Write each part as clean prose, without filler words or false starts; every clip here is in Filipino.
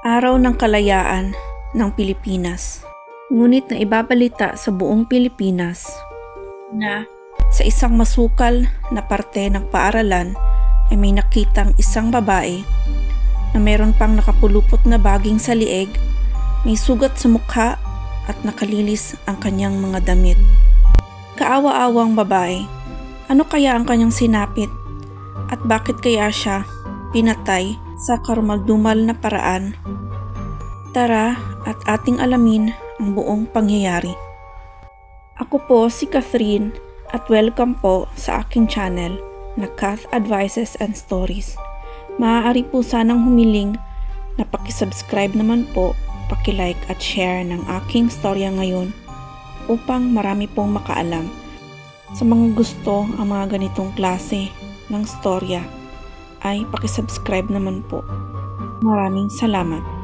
Araw ng Kalayaan ng Pilipinas. Ngunit na ibabalita sa buong Pilipinas na sa isang masukal na parte ng paaralan ay may nakitang isang babae na meron pang nakapulupot na baging sa lieg, may sugat sa mukha at nakalilis ang kanyang mga damit. Kaawa-awang babae, ano kaya ang kanyang sinapit at bakit kaya siya pinatay sa karumaldumal na paraan? Tara at ating alamin ang buong pangyayari. Ako po si Catherine at welcome po sa aking channel na Cath Advices and Stories. Maaari po sanang humiling na pakisubscribe naman po, pakilike at share ng aking storya ngayon upang marami pong makaalam. Sa mga gusto ang mga ganitong klase ng storya ay pakisubscribe naman po. Maraming salamat.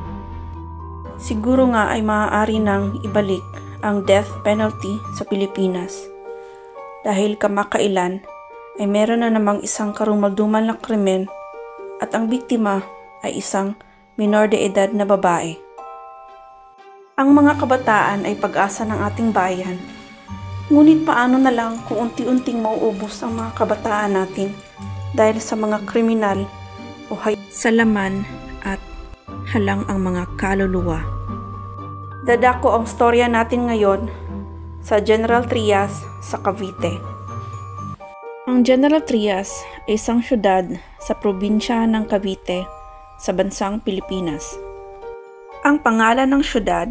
Siguro nga ay maaari nang ibalik ang death penalty sa Pilipinas dahil kamakailan ay meron na namang isang karumaldumal na krimen at ang biktima ay isang minor de edad na babae. Ang mga kabataan ay pag-asa ng ating bayan. Ngunit paano na lang kung unti-unting mauubos ang mga kabataan natin dahil sa mga kriminal o sa laman at halang ang mga kaluluwa. Dadako ang storya natin ngayon sa General Trias sa Cavite. Ang General Trias ay isang syudad sa probinsya ng Cavite sa bansang Pilipinas. Ang pangalan ng syudad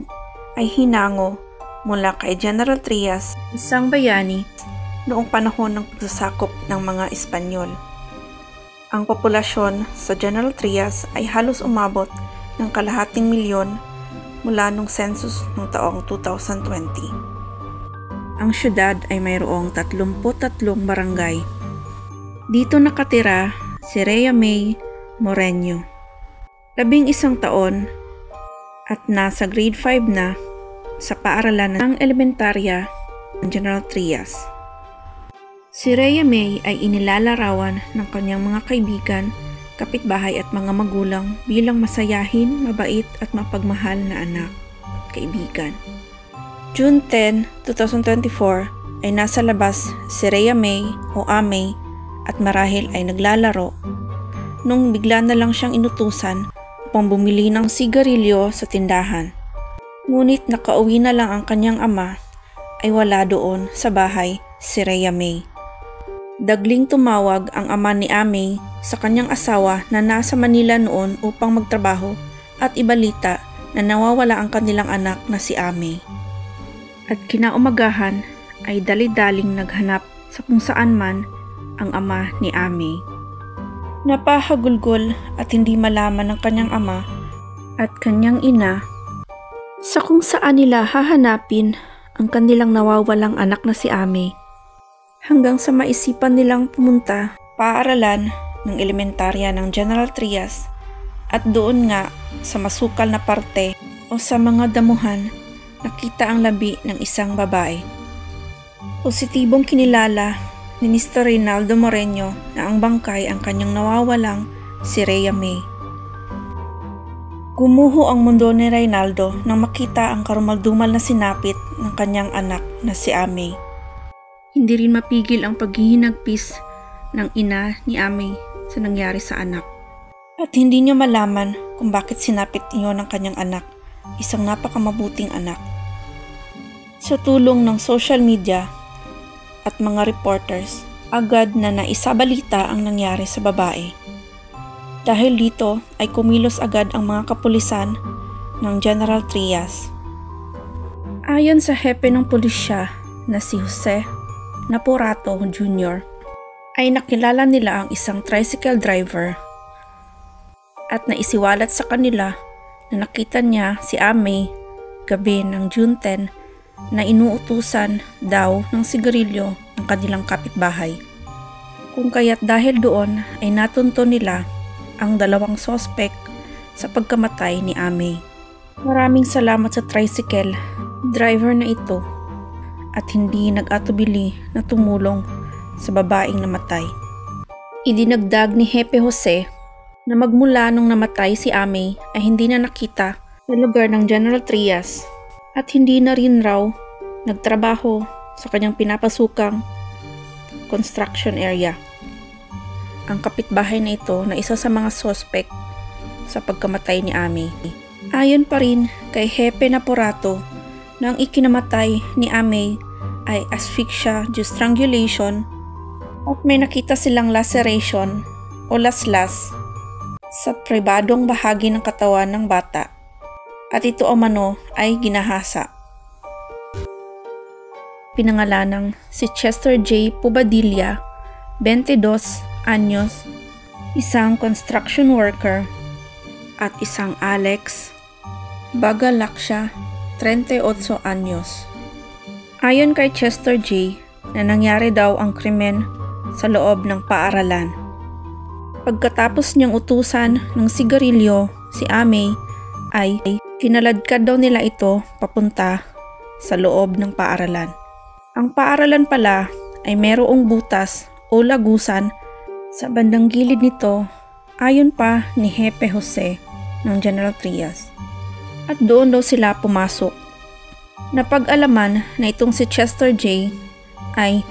ay hinango mula kay General Trias, isang bayani noong panahon ng pagsasakop ng mga Espanyol. Ang populasyon sa General Trias ay halos umabot ng 250,000 mula nung census ng taong 2020. Ang syudad ay mayroong 33 barangay. Dito nakatira si Rhea May Moreno, 11 taon at nasa grade 5 na sa paaralan ng elementarya ng General Trias. Si Rhea May ay inilalarawan ng kanyang mga kaibigan, kapitbahay at mga magulang bilang masayahin, mabait at mapagmahal na anak at kaibigan. June 10, 2024 ay nasa labas si Rhea May o Amay at marahil ay naglalaro nung bigla na lang siyang inutusan upang bumili ng sigarilyo sa tindahan. Ngunit nakauwi na lang ang kanyang ama ay wala doon sa bahay si Rhea May. Dagling tumawag ang ama ni Amay sa kanyang asawa na nasa Manila noon upang magtrabaho at ibalita na nawawala ang kanilang anak na si Amay. At kinaumagahan ay dali-daling naghanap sa kung saan man ang ama ni Amay. Napahagulgol at hindi malaman ng kanyang ama at kanyang ina sa kung saan nila hahanapin ang kanilang nawawalang anak na si Amay. Hanggang sa maisipan nilang pumunta paaralan ng elementarya ng General Trias at doon nga sa masukal na parte o sa mga damuhan nakita ang labi ng isang babae. Positibong kinilala ni Mr. Reynaldo Moreno na ang bangkay ang kanyang nawawalang si Rhea May. Gumuho ang mundo ni Reynaldo nang makita ang karumaldumal na sinapit ng kanyang anak na si Amay. Hindi rin mapigil ang paghihinagpis ng ina ni Amay sa nangyari sa anak. At hindi niya malaman kung bakit sinapit niyo ng kanyang anak, isang napakamabuting anak. Sa tulong ng social media at mga reporters, agad na naisabalita ang nangyari sa babae. Dahil dito ay kumilos agad ang mga kapulisan ng General Trias. Ayon sa hepe ng pulisya na si Jose Naporato Jr. ay nakilala nila ang isang tricycle driver at naisiwalat sa kanila na nakita niya si Amay gabi ng June 10 na inuutusan daw ng sigarilyo ng kanilang kapitbahay. Kung kaya't dahil doon ay natunto nila ang dalawang sospek sa pagkamatay ni Amay. Maraming salamat sa tricycle driver na ito at hindi nag-atubili na tumulong sa babaeng namatay. Idinagdag ni Hepe Jose na magmula nung namatay si Amey ay hindi na nakita sa lugar ng General Trias at hindi na rin raw nagtrabaho sa kanyang pinapasukang construction area. Ang kapitbahay na ito na isa sa mga suspect sa pagkamatay ni Amey. Ayon pa rin kay Hepe Naporato na ang ikinamatay ni Amey ay asphyxia due strangulation at may nakita silang laceration o laslas sa pribadong bahagi ng katawan ng bata at ito umano ay ginahasa. Pinangalanang si Chester J. Pobadilla, 22 anyos, isang construction worker, at isang Alex Bagalaksha, 38 anyos. Ayon kay Chester J. na nangyari daw ang krimen sa loob ng paaralan. Pagkatapos niyang utusan ng sigarilyo si Amey ay kinaladkad daw nila ito papunta sa loob ng paaralan. Ang paaralan pala ay merong butas o lagusan sa bandang gilid nito ayon pa ni Hepe Jose ng General Trias. At doon daw sila pumasok. Napag-alaman na itong si Chester J. ay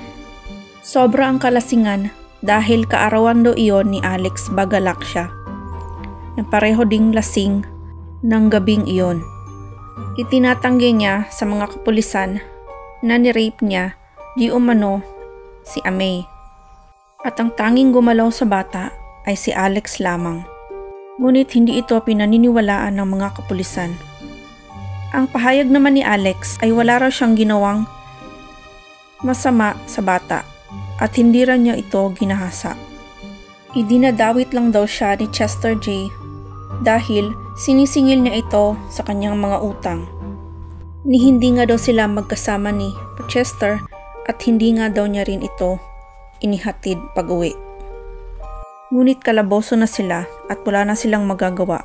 sobra ang kalasingan dahil kaarawan daw iyon ni Alex Bagalaksha na pareho ding lasing ng gabing iyon. Itinatanggi niya sa mga kapulisan na ni-rape niya di umano si Amey. At ang tanging gumalaw sa bata ay si Alex lamang. Ngunit hindi ito pinaniniwalaan ng mga kapulisan. Ang pahayag naman ni Alex ay wala raw siyang ginawang masama sa bata at hindi rin niya ito ginahasa. Idinadawit lang daw siya ni Chester J. dahil sinisingil niya ito sa kanyang mga utang. Ni hindi nga daw sila magkasama ni Chester at hindi nga daw niya rin ito inihatid pag-uwi. Ngunit kalaboso na sila at wala na silang magagawa.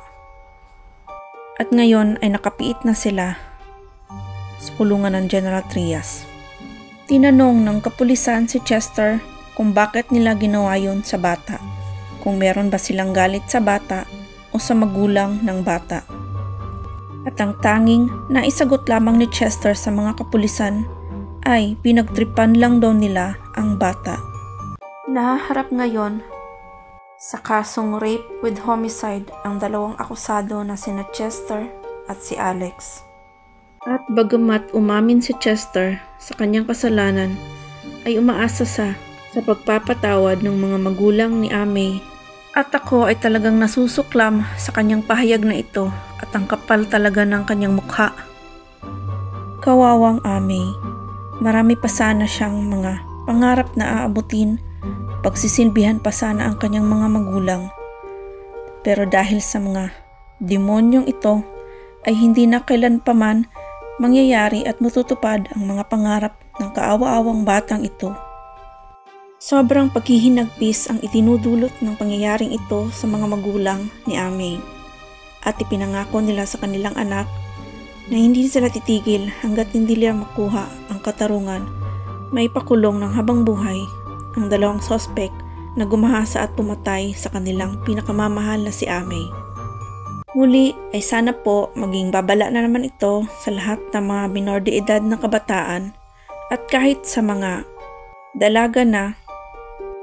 At ngayon ay nakapiit na sila sa kulungan ng General Trias. Tinanong ng kapulisan si Chester kung bakit nila ginawa yun sa bata, kung meron ba silang galit sa bata o sa magulang ng bata. At ang tanging naisagot lamang ni Chester sa mga kapulisan ay pinagtripan lang daw nila ang bata. Nahaharap ngayon sa kasong rape with homicide ang dalawang akusado na sina Chester at si Alex. At bagamat umamin si Chester sa kanyang kasalanan, ay umaasa sa pagpapatawad ng mga magulang ni Amey. At ako ay talagang nasusuklam sa kanyang pahayag na ito at ang kapal talaga ng kanyang mukha. Kawawang Amey, marami pa sana siyang mga pangarap na aabutin, pagsisilbihan pa sana ang kanyang mga magulang. Pero dahil sa mga demonyong ito ay hindi na kailanpaman mangyayari at matutupad ang mga pangarap ng kaawa-awang batang ito. Sobrang paghihinagpis ang itinudulot ng pangyayaring ito sa mga magulang ni Amey at ipinangako nila sa kanilang anak na hindi sila titigil hanggat hindi nila makuha ang katarungan. May pakulong ng habang buhay ang dalawang sospek na gumahasa at pumatay sa kanilang pinakamamahal na si Amey. Muli ay sana po maging babala na naman ito sa lahat ng mga minor de edad na kabataan at kahit sa mga dalaga na,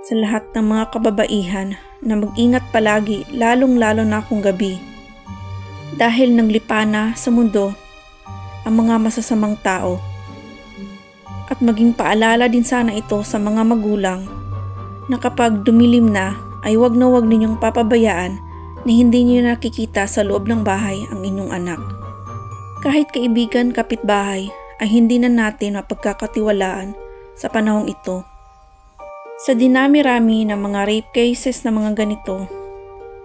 sa lahat ng mga kababaihan na mag-ingat palagi lalong-lalo na kung gabi. Dahil naglipa na sa mundo ang mga masasamang tao. At maging paalala din sana ito sa mga magulang na kapag dumilim na ay wag na wag ninyong papabayaan na hindi niyo nakikita sa loob ng bahay ang inyong anak. Kahit kaibigan, kapitbahay ay hindi na natin mapagkakatiwalaan sa panahong ito. Sa dinami-rami ng mga rape cases na mga ganito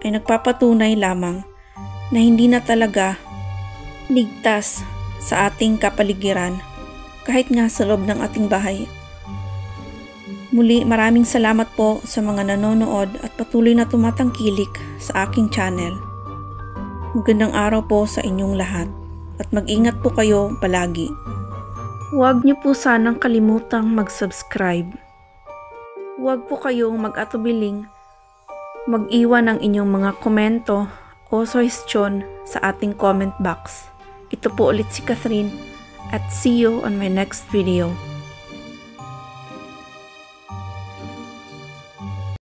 ay nagpapatunay lamang na hindi na talaga ligtas sa ating kapaligiran kahit nga sa loob ng ating bahay. Muli maraming salamat po sa mga nanonood at patuloy na tumatangkilik sa aking channel. Magandang araw po sa inyong lahat at mag-ingat po kayo palagi. Huwag niyo po sanang kalimutang mag-subscribe. Huwag po kayong mag-atubiling Mag-iwan ng inyong mga komento o suhestyon sa ating comment box. Ito po ulit si Catherine at see you on my next video.